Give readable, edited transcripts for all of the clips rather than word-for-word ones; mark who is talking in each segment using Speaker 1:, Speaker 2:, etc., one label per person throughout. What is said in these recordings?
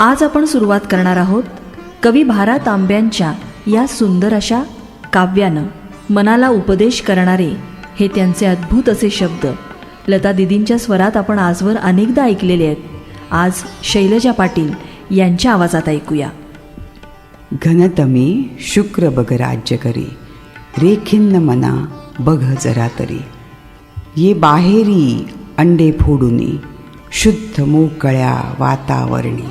Speaker 1: आज आपण सुरुवात करणार आहोत कवी भा. तांब्यांच्या या सुंदर अशा काव्यानं. मनाला उपदेश करणारे हे त्यांचे अद्भुत असे शब्द लता दीदींच्या स्वरात आपण आजवर अनेकदा ऐकलेले आहेत. आज शैलजा पाटील यांच्या आवाजात ऐकूया.
Speaker 2: घनतमी शुक्र बघ राज्य करी, रेखिन्न मना बघ जरा तरी. ये बाहेरी अंडे फोडुनी, शुद्ध मोकळ्या वातावरणी.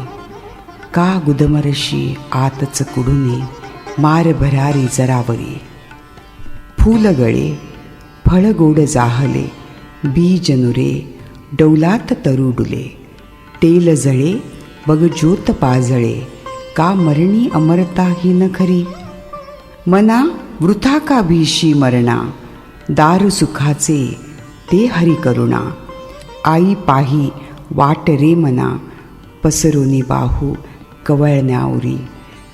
Speaker 2: का गुदमरशी आतच कुडुनी, मार भरारी जरावरी. फूलगळे फळ गोड जाहले, बीज नुरे डौलात तरुडुले. तेल जळे बघ ज्योत पाजळे, का मरणी अमरता ही न खरी. मना वृथा का भीशी मरणा, दार सुखाचे ते हरी करुणा. आई पाही वाट रे मना, पसरोनी बाहू कवळण्यावरी.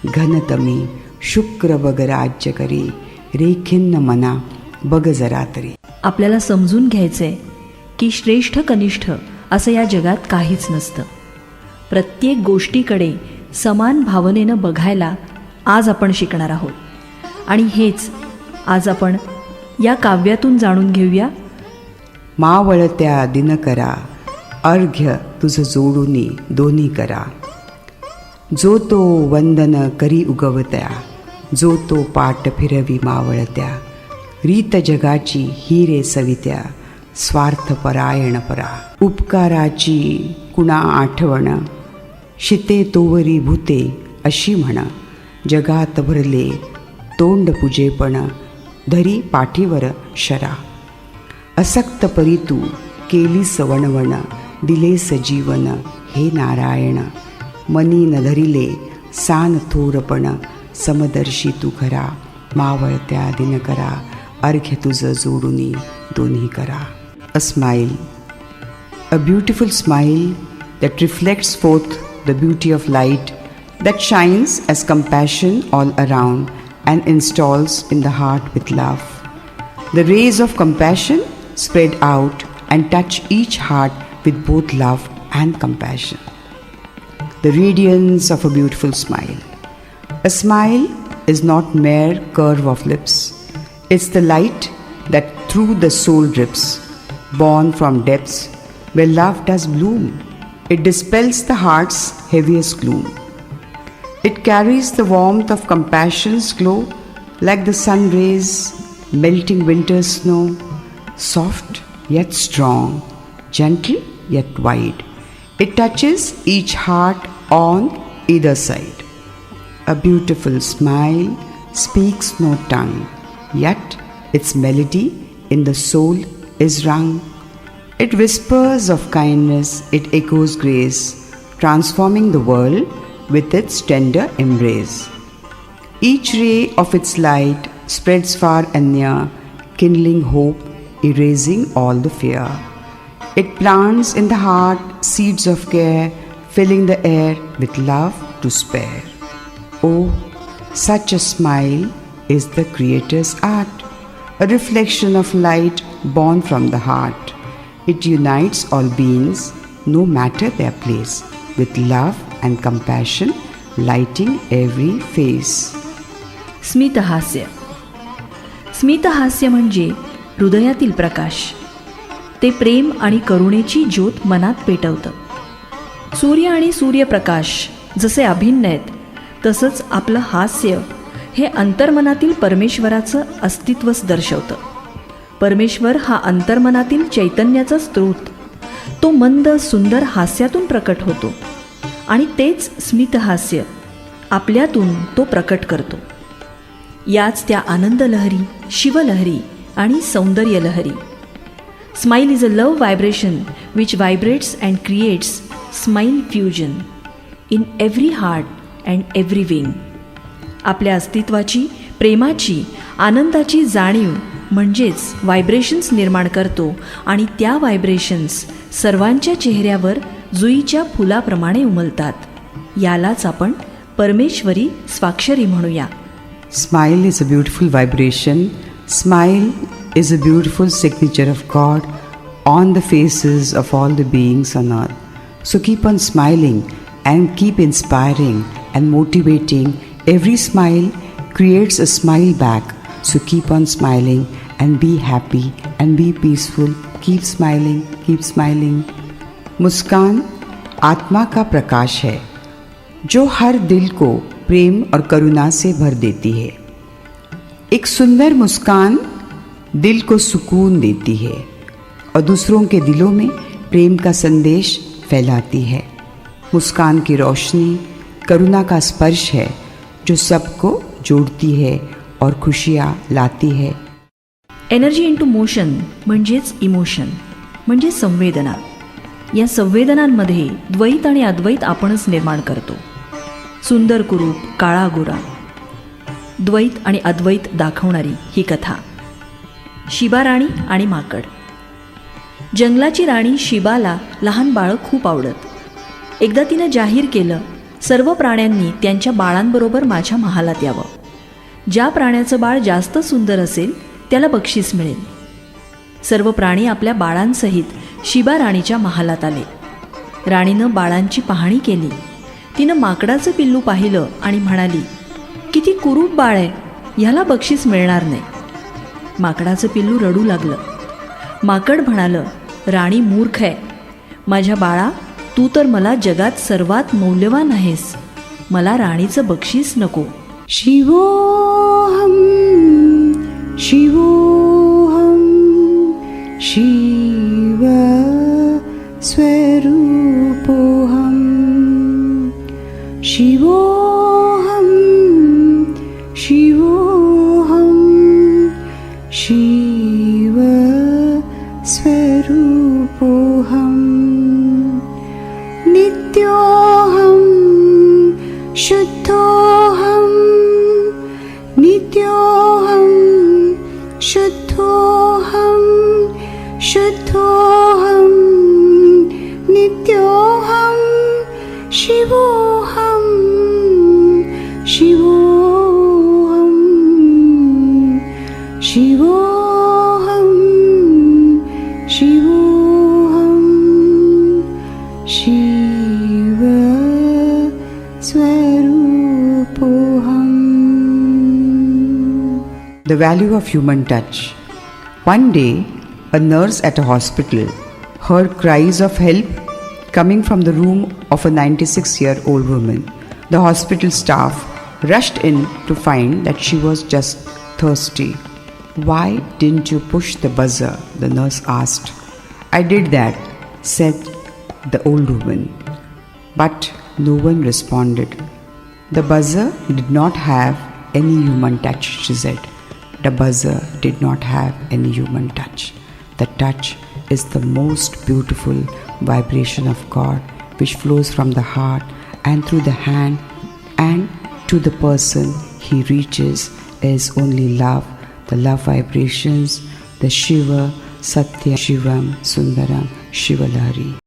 Speaker 2: घनतमी शुक्र बघ राज्य करी, रेखिन्न मना बघ जरा तरी.
Speaker 1: आपल्याला समजून घ्यायचंय की श्रेष्ठ कनिष्ठ असं या जगात काहीच नसतं. प्रत्येक गोष्टीकडे समान भावनेनं बघायला आज आपण शिकणार आहोत. आणि हेच आज आपण या काव्यातून जाणून घेऊया.
Speaker 2: मावळत्या दिनकरा, अर्घ्य तुझ जोडुनी दोन्ही करा. जो तो वंदन करी उगवत्या, जो तो पाट फिरवी मावळत्या. रीत जगाची ही रे सवित्या, स्वार्थपरायण परा. उपकाराची कुणा आठवण, शिते तोवरी भूते अशी म्हण. जगात भरले तोंड पूजेपण, धरी पाठीवर शरा. असक्त परी तू केली सवणवण, दिले सजीवन हे नारायण. मनी न धरिले सान थोरपण, समदर्शी तू खरा. मावळत्या दिनकरा, अर्घ्य तुझ जोडुनी दोन्ही करा. A smile, a beautiful smile that reflects forth the beauty of light, that shines as compassion all around and installs in the heart with love. The rays of compassion spread out and touch each heart with both love and compassion. The radiance of a beautiful smile. A smile is not mere curve of lips. It's the light that through the soul drips, born from depths where love does bloom. It dispels the heart's heaviest gloom. It carries the warmth of compassion's glow, like the sun rays melting winter's snow. Soft yet strong, gentle yet wide, it touches each heart on either side. A beautiful smile speaks no tongue, yet its melody in the soul is rung. It whispers of kindness, it echoes grace, transforming the world with its tender embrace. Each ray of its light spreads far and near, kindling hope, erasing all the fear. It plants in the heart seeds of care, filling the air with love to spare. Oh, such a smile is the Creator's art, a reflection of light born from the heart. It unites all beings, no matter their place, with love and compassion lighting every face.
Speaker 1: स्मितहास्य. स्मितहास्य म्हणजे हृदयातील प्रकाश. ते प्रेम आणि करुणेची ज्योत मनात पेटवतं. सूर्य आणि सूर्यप्रकाश जसे अभिन्न आहेत, तसंच आपलं हास्य हे अंतर्मनातील परमेश्वराचं अस्तित्वच दर्शवतं. परमेश्वर हा अंतर्मनातील चैतन्याचा स्रोत. तो मंद सुंदर हास्यातून प्रकट होतो आणि तेच स्मितहास्य आपल्यातून तो प्रकट करतो. याच त्या आनंदलहरी, शिवलहरी आणि Saundaryalahari. Smile is a love vibration which vibrates and creates smile fusion in every heart and every wing. आपल्या अस्तित्वाची, प्रेमाची, आनंदाची जाणीव म्हणजेच व्हायब्रेशन्स निर्माण करतो आणि त्या व्हायब्रेशन्स सर्वांच्या चेहऱ्यावर जुईच्या फुलाप्रमाणे उमलतात. यालाच आपण परमेश्वरी स्वाक्षरी म्हणूया.
Speaker 2: Smile is a beautiful vibration. Smile is a beautiful signature of God on the faces of all the beings on earth. So keep on smiling and keep inspiring and motivating. Every smile creates a smile back. So keep on smiling and be happy and be peaceful. Keep smiling, keep smiling. मुस्कान आत्मा का प्रकाश है जो हर दिल को प्रेम और करुणा से भर देती है. एक सुंदर मुस्कान दिल को सुकून देती है और दूसरों के दिलों में प्रेम का संदेश फैलाती है. मुस्कान की रोशनी करुणा का स्पर्श है जो सबको जोड़ती है और खुशियाँ लाती है.
Speaker 1: एनर्जी इंटू मोशन म्हणजेच इमोशन म्हणजे संवेदना. या संवेदनांमध्ये द्वैत आणि अद्वैत आपणच निर्माण करतो. सुंदर कुरूप काळा गोरा द्वैत आणि अद्वैत दाखवणारी ही कथा. शिबा राणी आणि माकड. जंगलाची राणी शिबाला लहान बाळं खूप आवडत. एकदा तिनं जाहीर केलं, सर्व प्राण्यांनी त्यांच्या बाळांबरोबर माझ्या महालात यावं. ज्या प्राण्याचं बाळ जास्त सुंदर असेल त्याला बक्षीस मिळेल. सर्व प्राणी आपल्या बाळांसहित शिबा राणीच्या महालात आले. राणीनं बाळांची पाहणी केली. तिनं माकडाचं पिल्लू पाहिलं आणि म्हणाली, किती कुरूप बाळ आहे, ह्याला बक्षीस मिळणार नाही. माकडाचं पिल्लू रडू लागलं. माकड म्हणालं, राणी मूर्ख आहे. माझ्या बाळा, तू तर मला जगात सर्वात मौल्यवान आहेस. मला राणीचं बक्षीस नको.
Speaker 2: शिवोहम शिवोहम Shiv स्वरूपोहम शिवोहम शिवोहम Shiv स्वरूपोहम नित्योहम शुद्धोहम नित्योहम शुद्धोहम शुद्धोहम नित्योहम शिवोहम शिवोहम शिवोहम शिवोहम Shiv स्वरूपोहम. The value of human touch. One day, a nurse at a hospital heard cries of help coming from the room of a 96-year-old woman. The hospital staff rushed in to find that she was just thirsty. Why didn't you push the buzzer? The nurse asked. I did that, said the old woman. But no one responded. The buzzer did not have any human touch, she said. The buzzer did not have any human touch. The touch is the most beautiful vibration of God which flows from the heart and through the hand, and to the person he reaches is only love, the love vibrations, the Shiva, Satya, Shivam, Sundaram, Shivalahari.